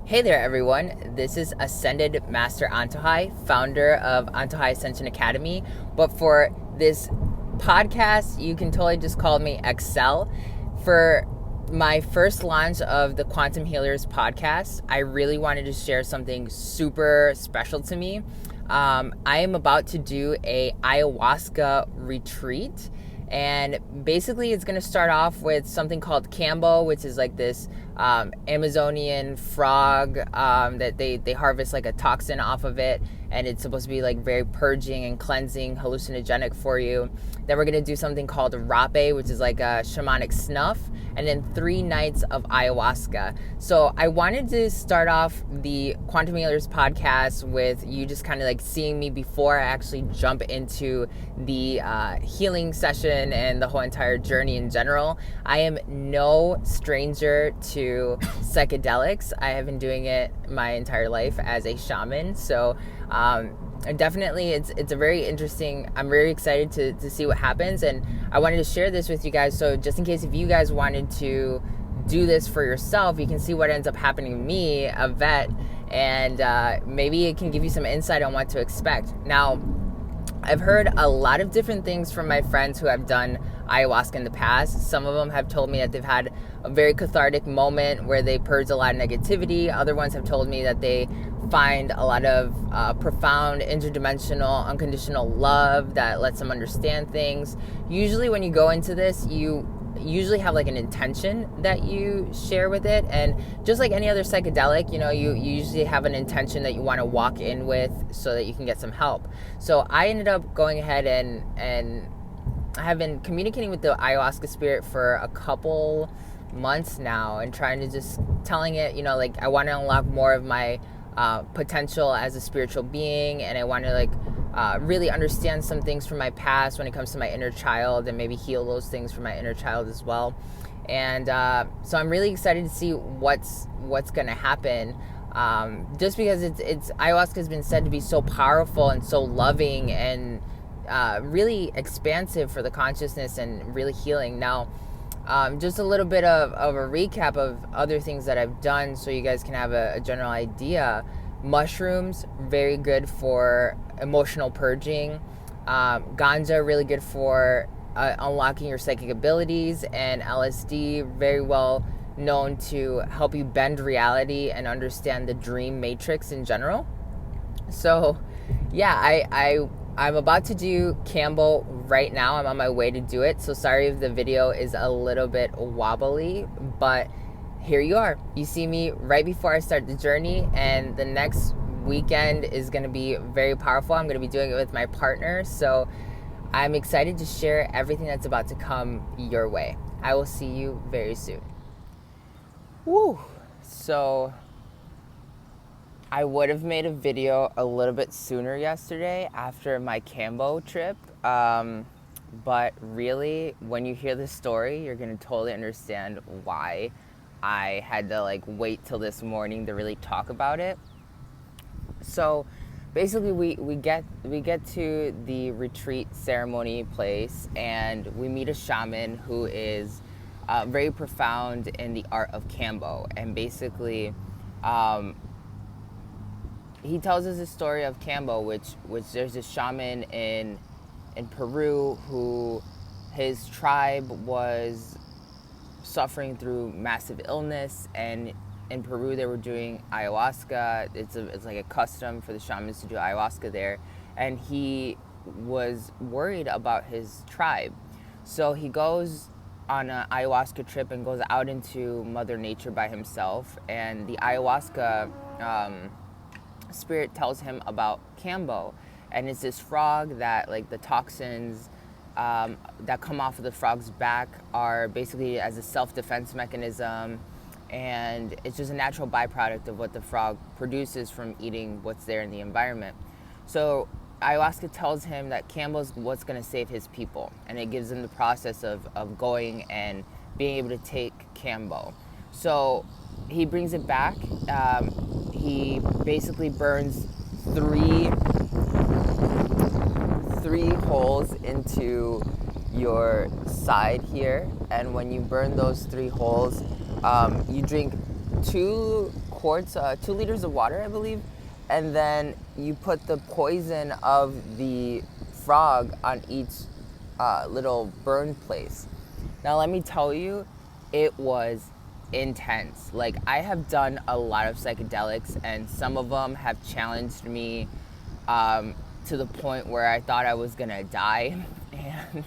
Hey there, everyone. This is Ascended Master Antojai, founder of Antojai Ascension Academy. But for this podcast, you can totally just call me Excel. For my first launch of the Quantum Healers podcast, I really wanted to share something super special to me. I am about to do a ayahuasca retreat. And basically, it's going to start off with something called Kambo, which is like this Amazonian frog that they harvest like a toxin off of it. And it's supposed to be like very purging and cleansing, hallucinogenic for you. Then we're going to do something called Rapé, which is like a shamanic snuff. And then 3 nights of ayahuasca. So I wanted to start off the Quantum Healers podcast with you just kind of like seeing me before I actually jump into the healing session and the whole entire journey in general. I am no stranger to psychedelics. I have been doing it my entire life as a shaman. So definitely it's a very interesting, I'm very excited to see what happens, and I wanted to share this with you guys. So just in case if you guys wanted to do this for yourself, you can see what ends up happening to me, a vet, and maybe it can give you some insight on what to expect. Now, I've heard a lot of different things from my friends who have done ayahuasca in the past. Some of them have told me that they've had a very cathartic moment where they purged a lot of negativity. Other ones have told me that they find a lot of profound, interdimensional, unconditional love that lets them understand things. Usually when you go into this, you usually have like an intention that you share with it, and just like any other psychedelic, you know, you usually have an intention that you want to walk in with so that you can get some help. So I ended up going ahead and I have been communicating with the ayahuasca spirit for a couple months now, and trying to just telling it, you know, like I want to unlock more of my potential as a spiritual being, and I want to like really understand some things from my past when it comes to my inner child, and maybe heal those things from my inner child as well. And so I'm really excited to see what's going to happen, just because it's ayahuasca has been said to be so powerful and so loving and really expansive for the consciousness and really healing. Now, just a little bit of a recap of other things that I've done so you guys can have a general idea. Mushrooms, very good for emotional purging. Ganja, really good for unlocking your psychic abilities. And LSD, very well known to help you bend reality and understand the dream matrix in general. So yeah, I'm about to do Kambo right now. I'm on my way to do it. So sorry if the video is a little bit wobbly, but here you are. You see me right before I start the journey, and the next weekend is going to be very powerful. I'm going to be doing it with my partner. So I'm excited to share everything that's about to come your way. I will see you very soon. Woo! So I would have made a video a little bit sooner yesterday after my Kambo trip, but really, when you hear the story, you're going to totally understand why I had to like wait till this morning to really talk about it. So basically, we get to the retreat ceremony place, and we meet a shaman who is very profound in the art of Kambo, and basically he tells us the story of Kambo, which there's a shaman in Peru who his tribe was suffering through massive illness, and in Peru they were doing ayahuasca. It's like a custom for the shamans to do ayahuasca there, and he was worried about his tribe. So he goes on an ayahuasca trip and goes out into Mother Nature by himself, and the ayahuasca spirit tells him about Kambo, and it's this frog that like the toxins that come off of the frog's back are basically as a self-defense mechanism, and it's just a natural byproduct of what the frog produces from eating what's there in the environment. So ayahuasca tells him that Kambo's what's going to save his people, and it gives him the process of going and being able to take Kambo. So he brings it back. He basically burns three holes into your side here, and when you burn those 3 holes, you drink 2 quarts, 2 liters of water, I believe, and then you put the poison of the frog on each little burn place. Now let me tell you, it was intense. Like, I have done a lot of psychedelics, and some of them have challenged me to the point where I thought I was gonna die. And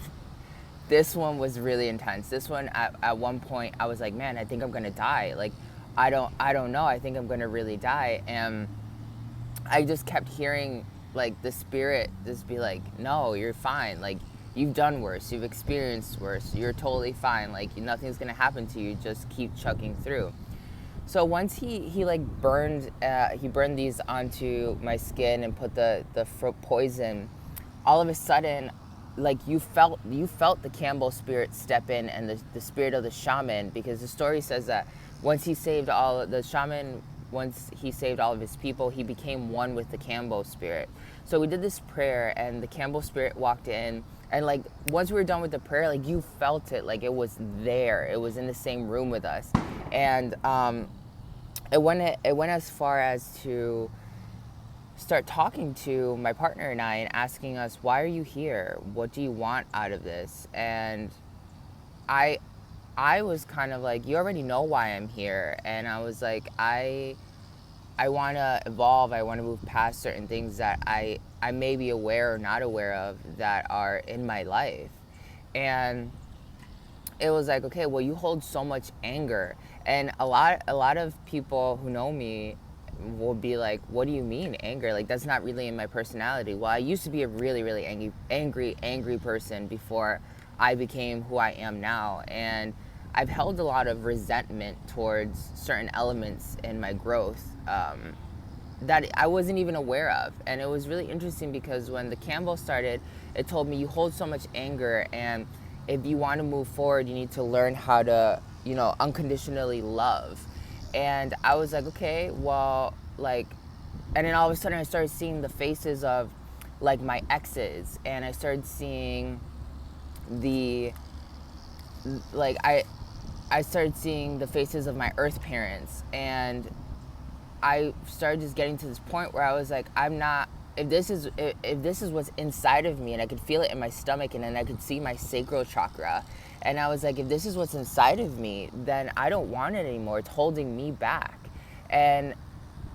this one was really intense. This one, at one point, I was like, man, I think I'm gonna die. Like, I don't know. I think I'm gonna really die. And I just kept hearing, like, the spirit just be like, no, you're fine. Like, you've done worse. You've experienced worse. You're totally fine. Like, nothing's gonna happen to you. Just keep chugging through. So once he like burned these onto my skin and put the poison, all of a sudden, like, you felt the Kambo spirit step in, and the spirit of the shaman, because the story says that once he saved all of his people, he became one with the Kambo spirit. So we did this prayer, and the Kambo spirit walked in, and like, once we were done with the prayer, like, you felt it, like, it was there. It was in the same room with us. And it went as far as to start talking to my partner and I and asking us, why are you here? What do you want out of this? And I was kind of like, you already know why I'm here. And I was like, I want to evolve. I want to move past certain things that I may be aware or not aware of that are in my life. And it was like, okay, well, you hold so much anger. And a lot of people who know me will be like, what do you mean anger? Like, that's not really in my personality. Well, I used to be a really, really angry person before I became who I am now. And I've held a lot of resentment towards certain elements in my growth that I wasn't even aware of. And it was really interesting because when the Kambo started, it told me, you hold so much anger, and if you want to move forward, you need to learn how to, unconditionally love. And I was like, okay, well, like, and then all of a sudden I started seeing the faces of, like, my exes, and I started seeing I started seeing the faces of my earth parents, and I started just getting to this point where I was like, if this is what's inside of me, and I could feel it in my stomach, and then I could see my sacral chakra, and I was like, if this is what's inside of me, then I don't want it anymore. It's holding me back. And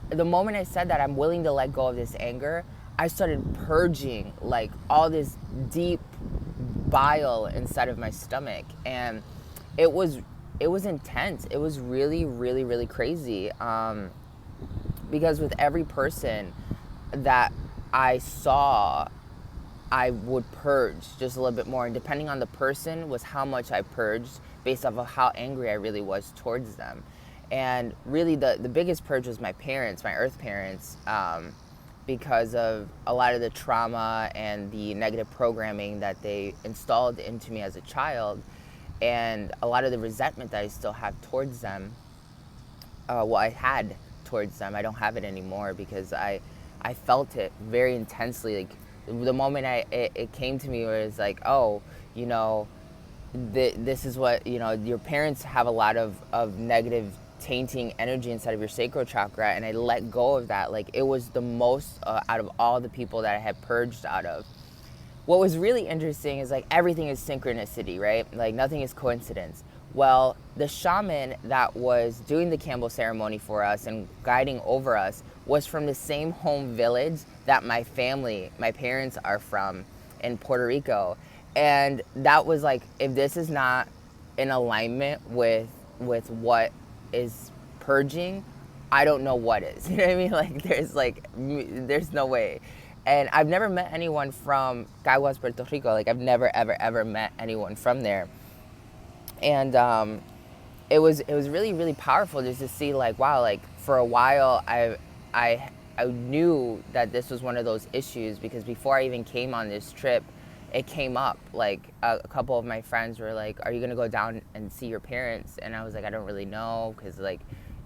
the moment I said that I'm willing to let go of this anger, I started purging, like, all this deep bile inside of my stomach, and it was intense. It was really, really, really crazy, because with every person that I saw, I would purge just a little bit more, and depending on the person was how much I purged based off of how angry I really was towards them. And really the biggest purge was my parents, my earth parents, because of a lot of the trauma and the negative programming that they installed into me as a child, and a lot of the resentment that I still have towards them. I had towards them. I don't have it anymore because I felt it very intensely. Like, the moment it came to me, where it's like, oh, this is what, your parents have a lot of negative tainting energy inside of your sacral chakra, and I let go of that. Like, it was the most out of all the people that I had purged out of. What was really interesting is, like, everything is synchronicity, right? Like, nothing is coincidence. Well, the shaman that was doing the Kambo ceremony for us and guiding over us was from the same home village that my parents are from in Puerto Rico. And that was like, if this is not in alignment with what is purging, I don't know what is. You know what I mean? Like, there's no way. And I've never met anyone from Caguas, Puerto Rico. Like, I've never, ever, ever met anyone from there. And it was really, really powerful just to see, like, wow, like, for a while I knew that this was one of those issues, because before I even came on this trip, it came up. Like, a couple of my friends were like, are you gonna go down and see your parents? And I was like, I don't really know, because, like,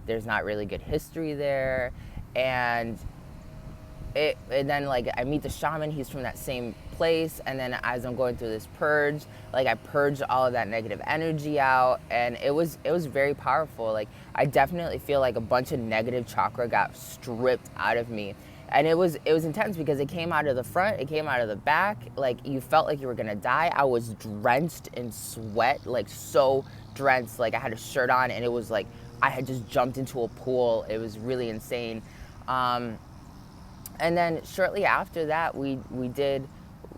there's not really good history there. And and then like I meet the shaman, he's from that same place, and then as I'm going through this purge, like I purged all of that negative energy out, and it was very powerful. Like I definitely feel like a bunch of negative chakra got stripped out of me. And it was intense because it came out of the front, it came out of the back, like you felt like you were gonna die. I was drenched in sweat, like so drenched, like I had a shirt on and it was like I had just jumped into a pool. It was really insane. And then shortly after that, we did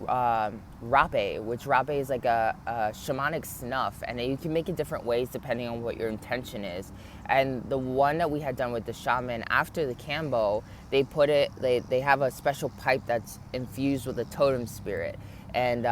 rapé, which rapé is like a shamanic snuff, and you can make it different ways depending on what your intention is. And the one that we had done with the shaman after the Kambo, they have a special pipe that's infused with a totem spirit, and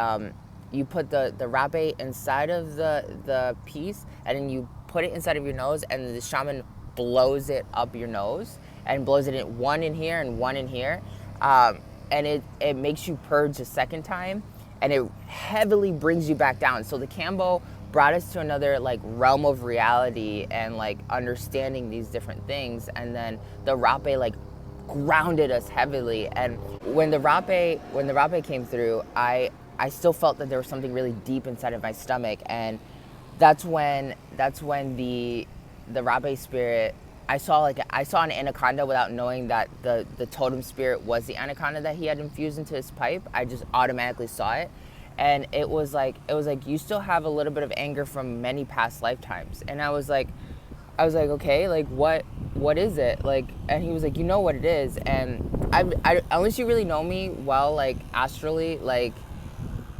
you put the rapé inside of the piece, and then you put it inside of your nose, and the shaman blows it up your nose and blows it in, one in here and one in here, and it makes you purge a second time, and it heavily brings you back down. So the Kambo brought us to another like realm of reality and like understanding these different things, and then the rapé like grounded us heavily. And when the rapé came through, I still felt that there was something really deep inside of my stomach, and that's when the rapé spirit, I saw an anaconda without knowing that the totem spirit was the anaconda that he had infused into his pipe. I just automatically saw it, and it was like you still have a little bit of anger from many past lifetimes. And I was like okay, like what is it, like? And he was like, you know what it is. And I unless you really know me well, like astrally, like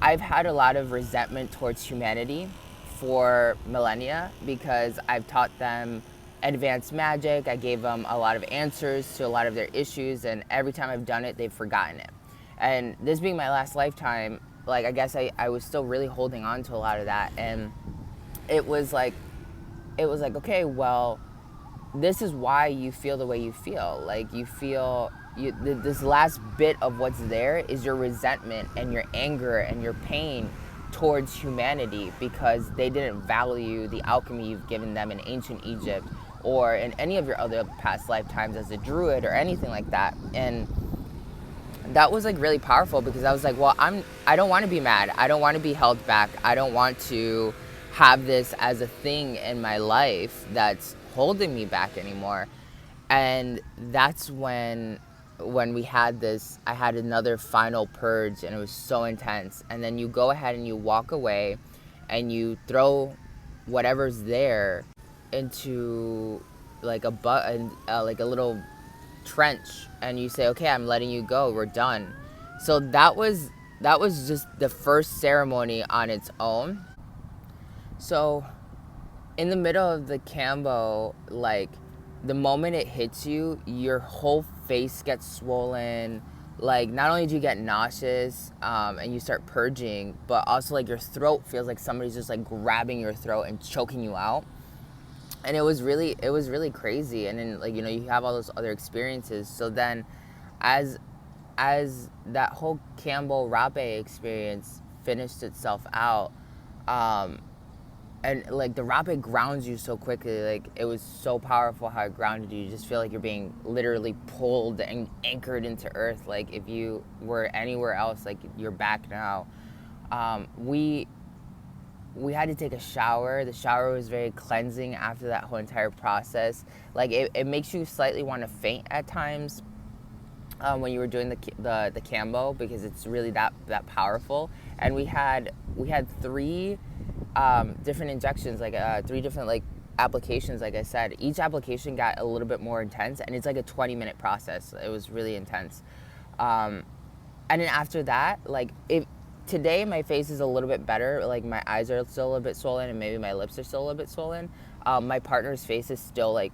I've had a lot of resentment towards humanity for millennia because I've taught them advanced magic. I gave them a lot of answers to a lot of their issues, and every time I've done it, they've forgotten it. And this being my last lifetime, like I guess I was still really holding on to a lot of that. And it was like, okay, well, this is why you feel the way you feel. Like you feel, this last bit of what's there is your resentment and your anger and your pain towards humanity because they didn't value the alchemy you've given them in ancient Egypt or in any of your other past lifetimes as a druid or anything like that. And that was like really powerful because I was like, well, I don't want to be mad. I don't want to be held back. I don't want to have this as a thing in my life that's holding me back anymore. And that's when we had this, I had another final purge, and it was so intense. And then you go ahead and you walk away and you throw whatever's there into like like a little trench, and you say, okay, I'm letting you go, we're done. So that was just the first ceremony on its own. So in the middle of the Kambo, like the moment it hits you, your whole face gets swollen. Like not only do you get nauseous and you start purging, but also like your throat feels like somebody's just like grabbing your throat and choking you out. And it was really crazy. And then like, you know, you have all those other experiences. So then as that whole Kambo Rapé experience finished itself out, and like the rapé grounds you so quickly, like it was so powerful how it grounded you. You just feel like you're being literally pulled and anchored into earth. Like if you were anywhere else, like you're back now. We had to take a shower. The shower was very cleansing after that whole entire process. Like it makes you slightly want to faint at times when you were doing the Kambo, because it's really that powerful. And we had 3 different injections, like 3 different like applications. Like I said, each application got a little bit more intense, and it's like a 20-minute process. It was really intense. And then after that, like today my face is a little bit better. Like my eyes are still a little bit swollen, and maybe my lips are still a little bit swollen. My partner's face is still like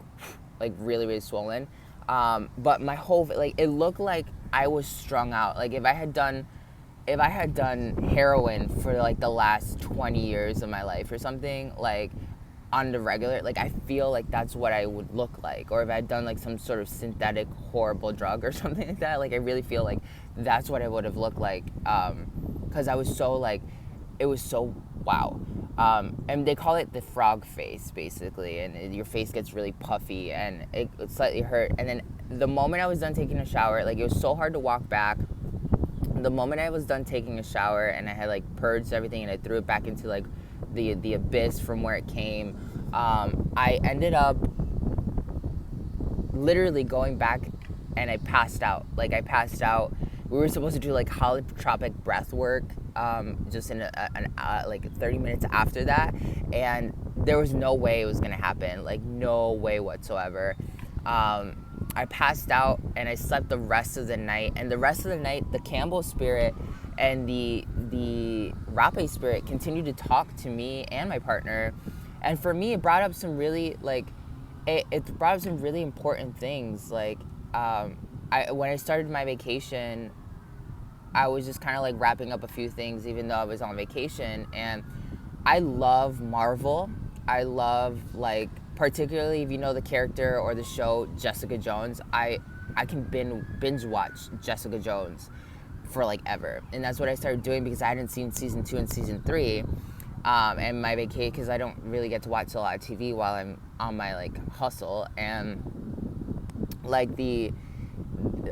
really swollen. But my whole, like, it looked like I was strung out. Like if I had done heroin for like the last 20 years of my life or something, like on the regular, like I feel like that's what I would look like. Or if I had done like some sort of synthetic horrible drug or something like that, like I really feel like that's what I would have looked like. Because I was so like it was so wow. And they call it the frog face, basically, and your face gets really puffy and it slightly hurt. And then the moment I was done taking a shower, like, it was so hard to walk back. The moment I was done taking a shower and I had like purged everything and I threw it back into like the abyss from where it came, I ended up literally going back and I passed out. Like, I passed out. We were supposed to do like holotropic breath work just in like 30 minutes after that, and there was no way it was gonna happen, like no way whatsoever. I passed out and I slept the rest of the night, and the rest of the night the Kambo spirit and the Rapé spirit continued to talk to me and my partner, and for me it brought up some really like it brought up some really important things. Like, when I started my vacation, I was just kind of like wrapping up a few things even though I was on vacation, and I love Marvel. I love, like, particularly if you know the character or the show Jessica Jones, I can binge watch Jessica Jones for like ever, and that's what I started doing because I hadn't seen season 2 and season 3, and my vacation, because I don't really get to watch a lot of TV while I'm on my like hustle, and like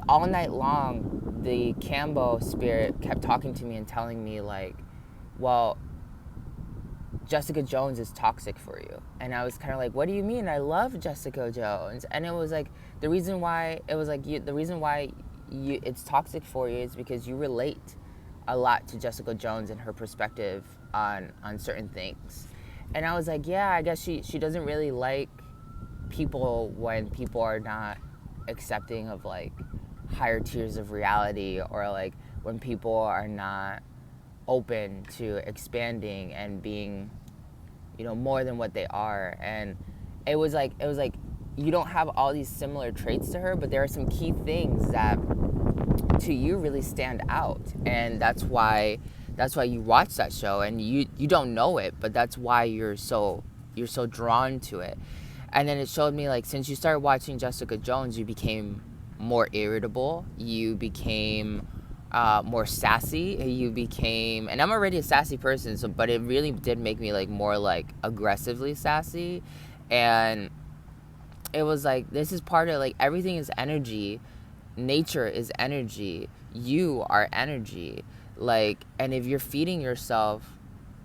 all night long the Kambo spirit kept talking to me and telling me like, well, Jessica Jones is toxic for you. And I was kind of like, what do you mean? I love Jessica Jones. And it was like, the reason why it's toxic for you is because you relate a lot to Jessica Jones and her perspective on certain things. And I was like, yeah, I guess she doesn't really like people when people are not accepting of like higher tiers of reality, or like when people are not open to expanding and being, you know, more than what they are. And it was like you don't have all these similar traits to her, but there are some key things that to you really stand out, and that's why you watch that show, and you don't know it, but that's why you're so drawn to it. And then it showed me, like, since you started watching Jessica Jones, you became more irritable, you became more sassy, you became, and I'm already a sassy person, so, but it really did make me like more like aggressively sassy. And it was like, this is part of, like, everything is energy, nature is energy, you are energy, like, and if you're feeding yourself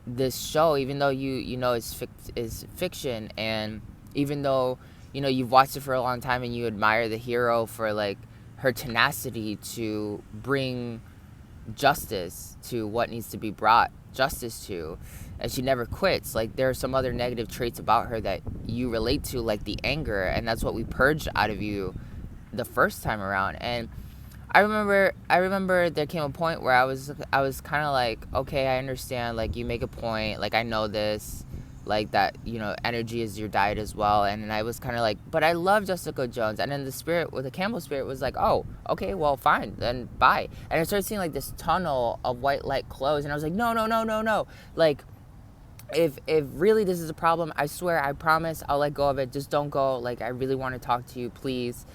this show, even though you know is fiction, and even though, you know, you've watched it for a long time and you admire the hero for like her tenacity to bring justice to what needs to be brought justice to, and she never quits, like, there are some other negative traits about her that you relate to, like the anger, and that's what we purged out of you the first time around. And I remember there came a point where I was kind of like, okay, I understand, like, you make a point, like, I know this, like, that, you know, energy is your diet as well. And then I was kind of like, but I love Jessica Jones. And then the spirit, with the Kambo spirit, was like, oh, okay, well, fine, then bye. And I started seeing like this tunnel of white light close, and I was like, no, like, if really this is a problem, I swear, I promise, I'll let go of it, just don't go, like, I really want to talk to you, please.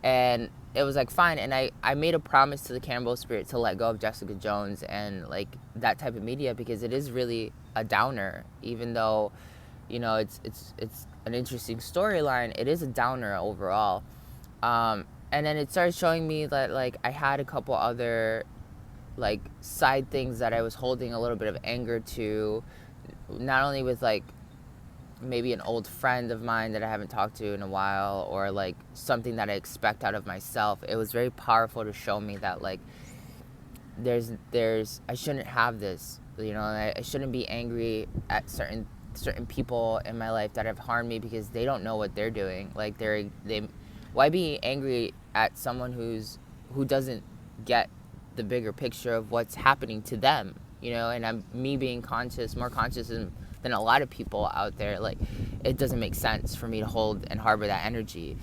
And it was like, fine. And I made a promise to the Kambo spirit to let go of Jessica Jones and like that type of media, because it is really a downer, even though, you know, it's an interesting storyline, it is a downer overall. And then it started showing me that, like, I had a couple other like side things that I was holding a little bit of anger to, not only with like maybe an old friend of mine that I haven't talked to in a while, or like something that I expect out of myself. It was very powerful to show me that, like, there's I shouldn't have this, you know, I shouldn't be angry at certain people in my life that have harmed me, because they don't know what they're doing. Like, why be angry at someone who doesn't get the bigger picture of what's happening to them, you know? And me being more conscious than a lot of people out there, like, it doesn't make sense for me to hold and harbor that energy,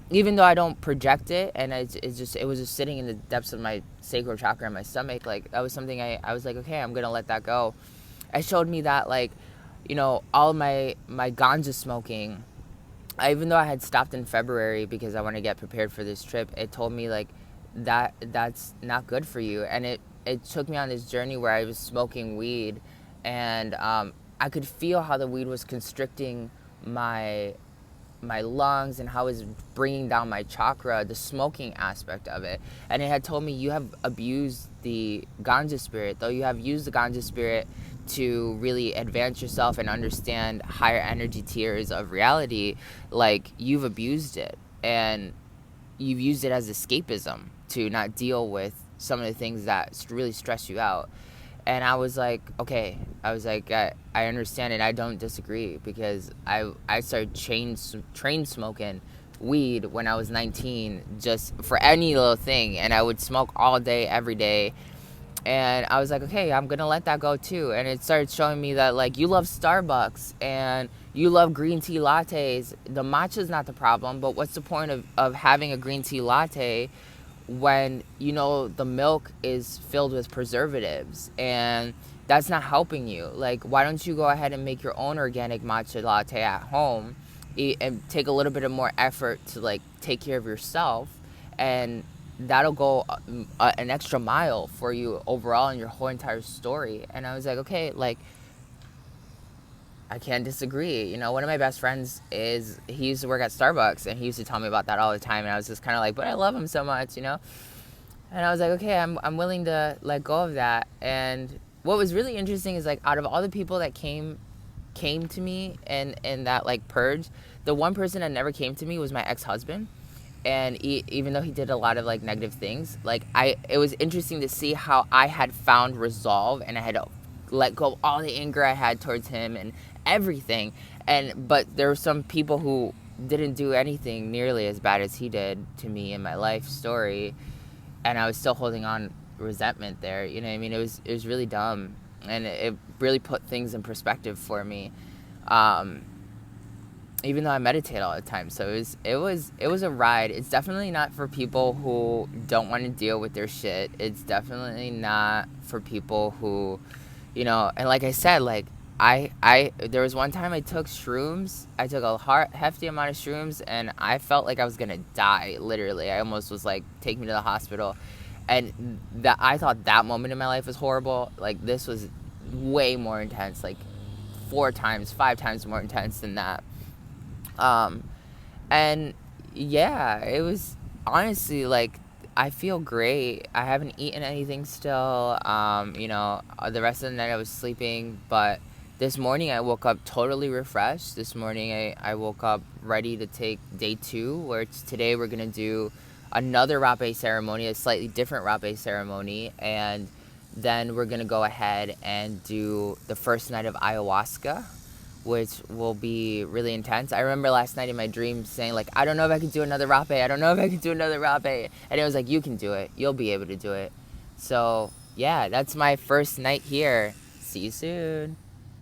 even though I don't project it, and it was just sitting in the depths of my sacral chakra in my stomach. Like, that was something I was like, okay, I'm gonna let that go. It showed me that, like, you know, all my ganja smoking, even though I had stopped in February because I want to get prepared for this trip, it told me, like, that's not good for you. And it took me on this journey where I was smoking weed and I could feel how the weed was constricting my lungs and how it was bringing down my chakra, the smoking aspect of it. And it had told me, you have abused the ganja spirit, though you have used the ganja spirit to really advance yourself and understand higher energy tiers of reality, like, you've abused it, and you've used it as escapism to not deal with some of the things that really stress you out. And I was like, okay, I understand it. I don't disagree, because I started train smoking weed when I was 19, just for any little thing, and I would smoke all day, every day. And I was like, okay, I'm gonna let that go too. And it started showing me that, like, you love Starbucks and you love green tea lattes. The matcha's not the problem, but what's the point of having a green tea latte when you know the milk is filled with preservatives and that's not helping you? Like, why don't you go ahead and make your own organic matcha latte at home and take a little bit of more effort to, like, take care of yourself, and that'll go an extra mile for you overall in your whole entire story. And I was like, okay, like, I can't disagree. You know, one of my best friends he used to work at Starbucks, and he used to tell me about that all the time, and I was just kind of like, but I love him so much, you know? And I was like, okay, I'm willing to let go of that. And what was really interesting is, like, out of all the people that came to me and that, like, purge, the one person that never came to me was my ex-husband. And even though he did a lot of, like, negative things, like, it was interesting to see how I had found resolve, and I had let go of all the anger I had towards him and everything. But there were some people who didn't do anything nearly as bad as he did to me in my life story, and I was still holding on resentment there. You know what I mean? It was really dumb, and it really put things in perspective for me. Even though I meditate all the time. So it was a ride. It's definitely not for people who don't want to deal with their shit. It's definitely not for people who, you know, and like I said, like, there was one time I took shrooms. I took a hefty amount of shrooms, and I felt like I was gonna die, literally. I almost was like, take me to the hospital. And I thought that moment in my life was horrible. Like, this was way more intense, like 4 times, 5 times more intense than that. And yeah, it was honestly, like, I feel great. I haven't eaten anything still. You know, the rest of the night I was sleeping, but this morning I woke up totally refreshed. This morning I woke up ready to take day 2, where today we're going to do another rapé ceremony, a slightly different rapé ceremony. And then we're going to go ahead and do the first night of ayahuasca, which will be really intense. I remember last night in my dream saying, like, I don't know if I can do another rapé. I don't know if I can do another rapé. And it was like, you can do it. You'll be able to do it. So, yeah, that's my first night here. See you soon.